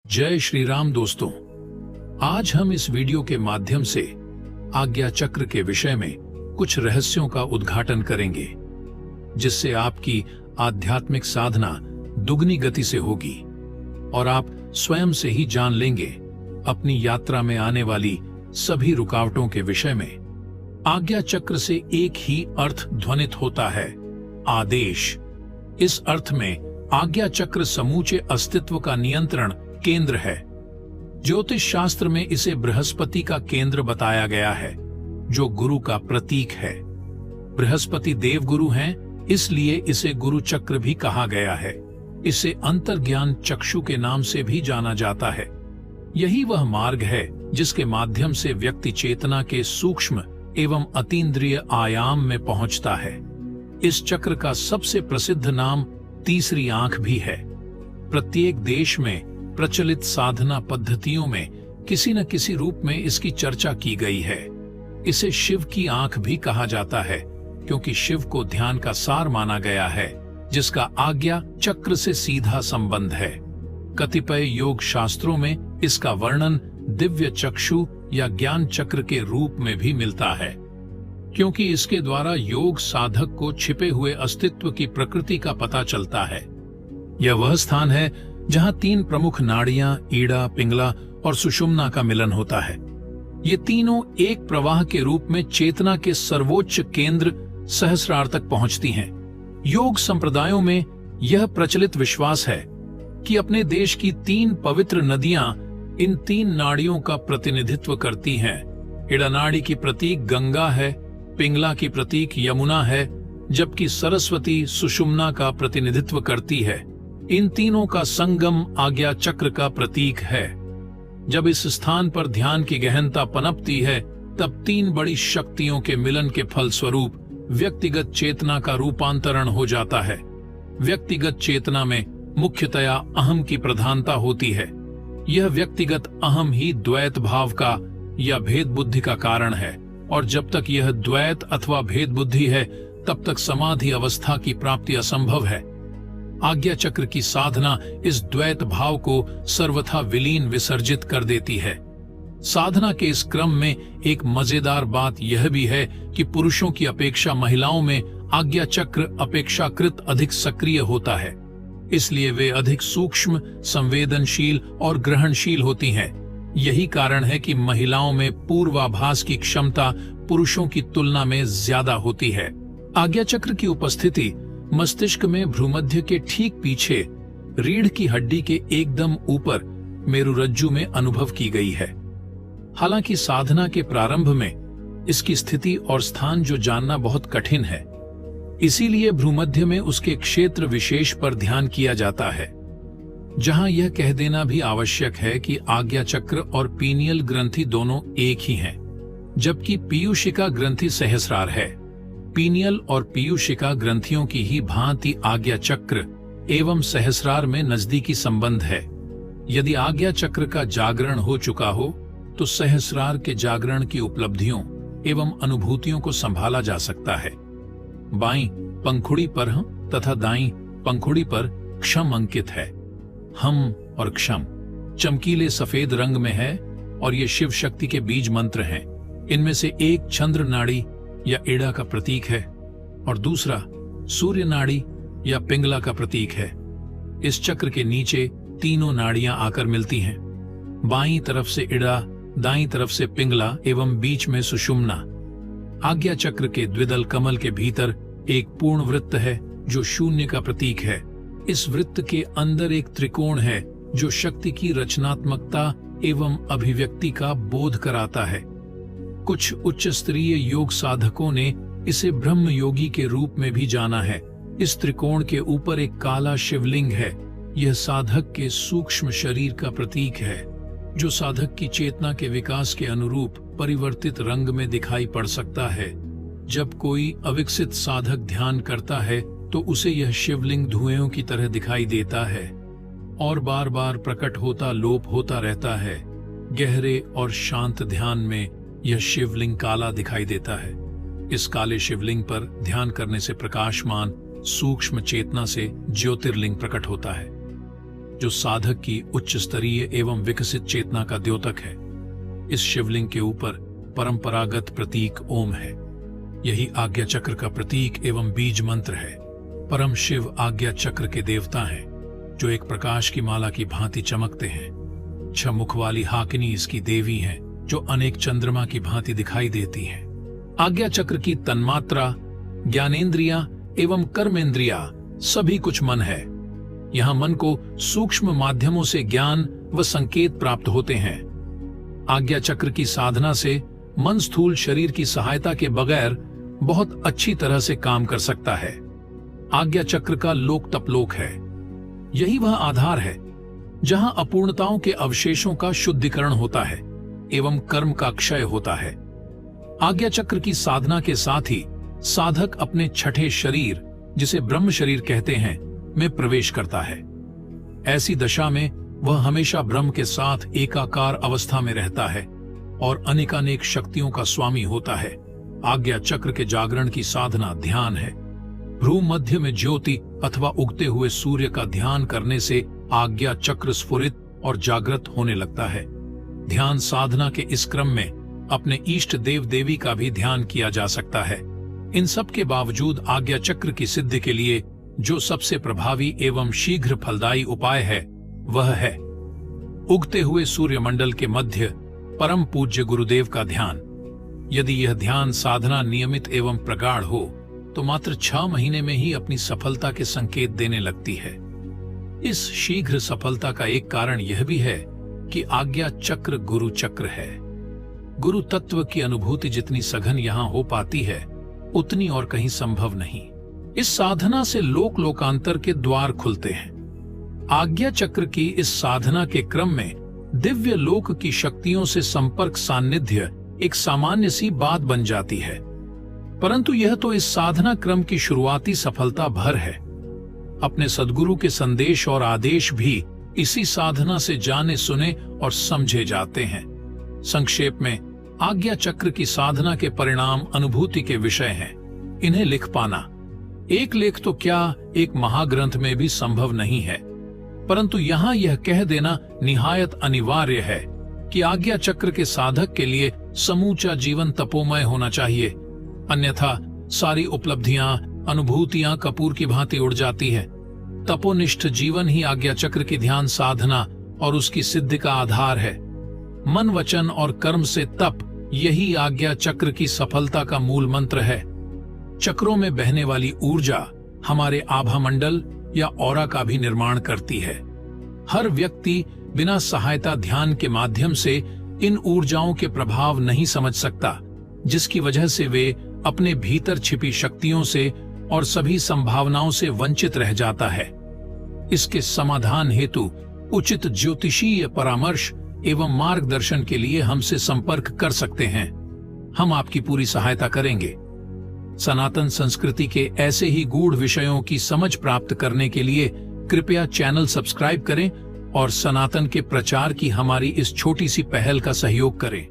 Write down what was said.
जय श्री राम दोस्तों, आज हम इस वीडियो के माध्यम से आज्ञा चक्र के विषय में कुछ रहस्यों का उद्घाटन करेंगे, जिससे आपकी आध्यात्मिक साधना दुगनी गति से होगी और आप स्वयं से ही जान लेंगे अपनी यात्रा में आने वाली सभी रुकावटों के विषय में। आज्ञा चक्र से एक ही अर्थ ध्वनित होता है, आदेश। इस अर्थ में आज्ञा चक्र समूचे अस्तित्व का नियंत्रण केंद्र है। ज्योतिष शास्त्र में इसे बृहस्पति का केंद्र बताया गया है, जो गुरु का प्रतीक है। बृहस्पति देवगुरु हैं, इसलिए इसे गुरु चक्र भी कहा गया है। इसे अंतर्ज्ञान चक्षु के नाम से भी जाना जाता है। यही वह मार्ग है जिसके माध्यम से व्यक्ति चेतना के सूक्ष्म एवं अतीन्द्रिय आयाम में पहुंचता है। इस चक्र का सबसे प्रसिद्ध नाम तीसरी आंख भी है। प्रत्येक देश में प्रचलित साधना पद्धतियों में किसी न किसी रूप में इसकी चर्चा की गई है। इसे शिव की आंख भी कहा जाता है, क्योंकि शिव को ध्यान का सार माना गया है, जिसका आज्ञा चक्र से सीधा संबंध है। कतिपय योग शास्त्रों में इसका वर्णन दिव्य चक्षु या ज्ञान चक्र के रूप में भी मिलता है, क्योंकि इसके द्वारा योग साधक को छिपे हुए अस्तित्व की प्रकृति का पता चलता है। यह वह स्थान है जहां तीन प्रमुख नाड़ियां ईड़ा, पिंगला और सुषुम्ना का मिलन होता है। ये तीनों एक प्रवाह के रूप में चेतना के सर्वोच्च केंद्र सहस्रार तक पहुंचती हैं। योग संप्रदायों में यह प्रचलित विश्वास है कि अपने देश की तीन पवित्र नदियां इन तीन नाड़ियों का प्रतिनिधित्व करती हैं। ईड़ा नाड़ी की प्रतीक गंगा है, पिंगला की प्रतीक यमुना है, जबकि सरस्वती सुषुम्ना का प्रतिनिधित्व करती है। इन तीनों का संगम आज्ञा चक्र का प्रतीक है। जब इस स्थान पर ध्यान की गहनता पनपती है, तब तीन बड़ी शक्तियों के मिलन के फलस्वरूप व्यक्तिगत चेतना का रूपांतरण हो जाता है। व्यक्तिगत चेतना में मुख्यतया अहम की प्रधानता होती है। यह व्यक्तिगत अहम ही द्वैत भाव का या भेद बुद्धि का कारण है, और जब तक यह द्वैत अथवा भेद बुद्धि है, तब तक समाधि अवस्था की प्राप्ति असंभव है। आज्ञा चक्र की साधना इस द्वैत भाव को सर्वथा विलीन विसर्जित कर देती है। साधना के इस क्रम में एक मजेदार बात यह भी है कि पुरुषों की अपेक्षा महिलाओं में आज्ञा चक्र अपेक्षाकृत अधिक सक्रिय होता है। इसलिए वे अधिक सूक्ष्म, संवेदनशील और ग्रहणशील होती हैं। यही कारण है कि महिलाओं में पूर्वाभास की क्षमता पुरुषों की तुलना में ज्यादा होती है। आज्ञा चक्र की उपस्थिति मस्तिष्क में भ्रूमध्य के ठीक पीछे रीढ़ की हड्डी के एकदम ऊपर मेरुरज्जु में अनुभव की गई है। हालांकि साधना के प्रारंभ में इसकी स्थिति और स्थान जो जानना बहुत कठिन है, इसीलिए भ्रूमध्य में उसके क्षेत्र विशेष पर ध्यान किया जाता है। जहां यह कह देना भी आवश्यक है कि आज्ञा चक्र और पीनियल ग्रंथि दोनों एक ही हैं, जबकि पीयूषिका ग्रंथि सहस्रार है। पीनियल और पीयूषिका ग्रंथियों की ही भांति आज्ञा चक्र एवं सहस्रार में नजदीकी संबंध है। यदि आज्ञा चक्र का जागरण हो चुका हो, तो सहस्रार के जागरण की उपलब्धियों एवं अनुभूतियों को संभाला जा सकता है। बाईं पंखुड़ी पर हम तथा दाईं पंखुड़ी पर क्षम अंकित है। हम और क्षम चमकीले सफेद रंग में है, और ये शिव शक्ति के बीज मंत्र हैं। इनमें से एक चंद्र नाड़ी या ईड़ा का प्रतीक है और दूसरा सूर्य नाड़ी या पिंगला का प्रतीक है। इस चक्र के नीचे तीनों नाड़ियां आकर मिलती हैं। बाईं तरफ से ईड़ा, दाईं तरफ से पिंगला एवं बीच में सुषुम्ना। आज्ञा चक्र के द्विदल कमल के भीतर एक पूर्ण वृत्त है, जो शून्य का प्रतीक है। इस वृत्त के अंदर एक त्रिकोण है, जो शक्ति की रचनात्मकता एवं अभिव्यक्ति का बोध कराता है। कुछ उच्च स्तरीय योग साधकों ने इसे ब्रह्म योगी के रूप में भी जाना है। इस त्रिकोण के ऊपर एक काला शिवलिंग है। यह साधक के सूक्ष्म शरीर का प्रतीक है, जो साधक की चेतना के विकास के अनुरूप परिवर्तित रंग में दिखाई पड़ सकता है। जब कोई अविकसित साधक ध्यान करता है, तो उसे यह शिवलिंग धुएं की तरह दिखाई देता है और बार बार प्रकट होता लोप होता रहता है। गहरे और शांत ध्यान में यह शिवलिंग काला दिखाई देता है। इस काले शिवलिंग पर ध्यान करने से प्रकाशमान सूक्ष्म चेतना से ज्योतिर्लिंग प्रकट होता है। जो साधक की उच्च स्तरीय एवं विकसित चेतना का द्योतक है। इस शिवलिंग के ऊपर परंपरागत प्रतीक ओम है। यही आज्ञा चक्र का प्रतीक एवं बीज मंत्र है। परम शिव आज्ञा चक्र के देवता हैं, जो एक प्रकाश की माला की भांति चमकते हैं। 6 मुख वाली हाकिनी इसकी देवी हैं, जो अनेक चंद्रमा की भांति दिखाई देती हैं। आज्ञा चक्र की तन्मात्रा, ज्ञानेंद्रियां एवं कर्मेंद्रियां सभी कुछ मन है। यहाँ मन को सूक्ष्म माध्यमों से ज्ञान व संकेत प्राप्त होते हैं। आज्ञा चक्र की साधना से मन स्थूल शरीर की सहायता के बगैर बहुत अच्छी तरह से काम कर सकता है। आज्ञा चक्र का लोक तपलोक है। यही वह आधार है जहां अपूर्णताओं के अवशेषों का शुद्धिकरण होता है एवं कर्म का क्षय होता है। आज्ञा चक्र की साधना के साथ ही साधक अपने छठे शरीर, जिसे ब्रह्म शरीर कहते हैं, में प्रवेश करता है। ऐसी दशा में वह हमेशा ब्रह्म के साथ एकाकार अवस्था में रहता है और अनेकानेक शक्तियों का स्वामी होता है। आज्ञा चक्र के जागरण की साधना ध्यान है। भ्रू मध्य में ज्योति अथवा उगते हुए सूर्य का ध्यान करने से आज्ञा चक्र स्फुरित और जागृत होने लगता है। ध्यान साधना के इस क्रम में अपने इष्ट देव देवी का भी ध्यान किया जा सकता है। इन सब के बावजूद आज्ञा चक्र की सिद्धि के लिए जो सबसे प्रभावी एवं शीघ्र फलदायी उपाय है वह है उगते हुए सूर्यमंडल के मध्य परम पूज्य गुरुदेव का ध्यान। यदि यह ध्यान साधना नियमित एवं प्रगाढ़ हो तो मात्र 6 महीने में ही अपनी सफलता के संकेत देने लगती है। इस शीघ्र सफलता का एक कारण यह भी है कि आज्ञा चक्र गुरु चक्र है। गुरु तत्व की अनुभूति जितनी सघन यहाँ हो पाती है उतनी और कहीं संभव नहीं। इस साधना से लोक लोकांतर के द्वार खुलते हैं। आज्ञा चक्र की इस साधना के क्रम में दिव्य लोक की शक्तियों से संपर्क सान्निध्य एक सामान्य सी बात बन जाती है। परंतु यह तो इस साधना क्रम की शुरुआती सफलता भर है। अपने सद्गुरु के संदेश और आदेश भी इसी साधना से जाने सुने और समझे जाते हैं। संक्षेप में आज्ञा चक्र की साधना के परिणाम अनुभूति के विषय हैं। इन्हें लिख पाना एक लेख तो क्या, एक महाग्रंथ में भी संभव नहीं है। परंतु यहाँ यह कह देना निहायत अनिवार्य है कि आज्ञा चक्र के साधक के लिए समूचा जीवन तपोमय होना चाहिए, अन्यथा सारी उपलब्धियां अनुभूतियां कपूर की भांति उड़ जाती है। तपोनिष्ठ जीवन ही आज्ञा चक्र की ध्यान साधना और उसकी सिद्धि का आधार है। मन वचन और कर्म से तप, यही आज्ञा चक्र की सफलता का मूल मंत्र है। चक्रों में बहने वाली ऊर्जा हमारे आभा मंडल या ऑरा का भी निर्माण करती है। हर व्यक्ति बिना सहायता ध्यान के माध्यम से इन ऊर्जाओं के प्रभाव नहीं समझ सकता, जिसकी वजह से वे अपने भीतर छिपी शक्तियों से और सभी संभावनाओं से वंचित रह जाता है। इसके समाधान हेतु उचित ज्योतिषीय परामर्श एवं मार्गदर्शन के लिए हमसे संपर्क कर सकते हैं। हम आपकी पूरी सहायता करेंगे। सनातन संस्कृति के ऐसे ही गूढ़ विषयों की समझ प्राप्त करने के लिए कृपया चैनल सब्सक्राइब करें और सनातन के प्रचार की हमारी इस छोटी सी पहल का सहयोग करें।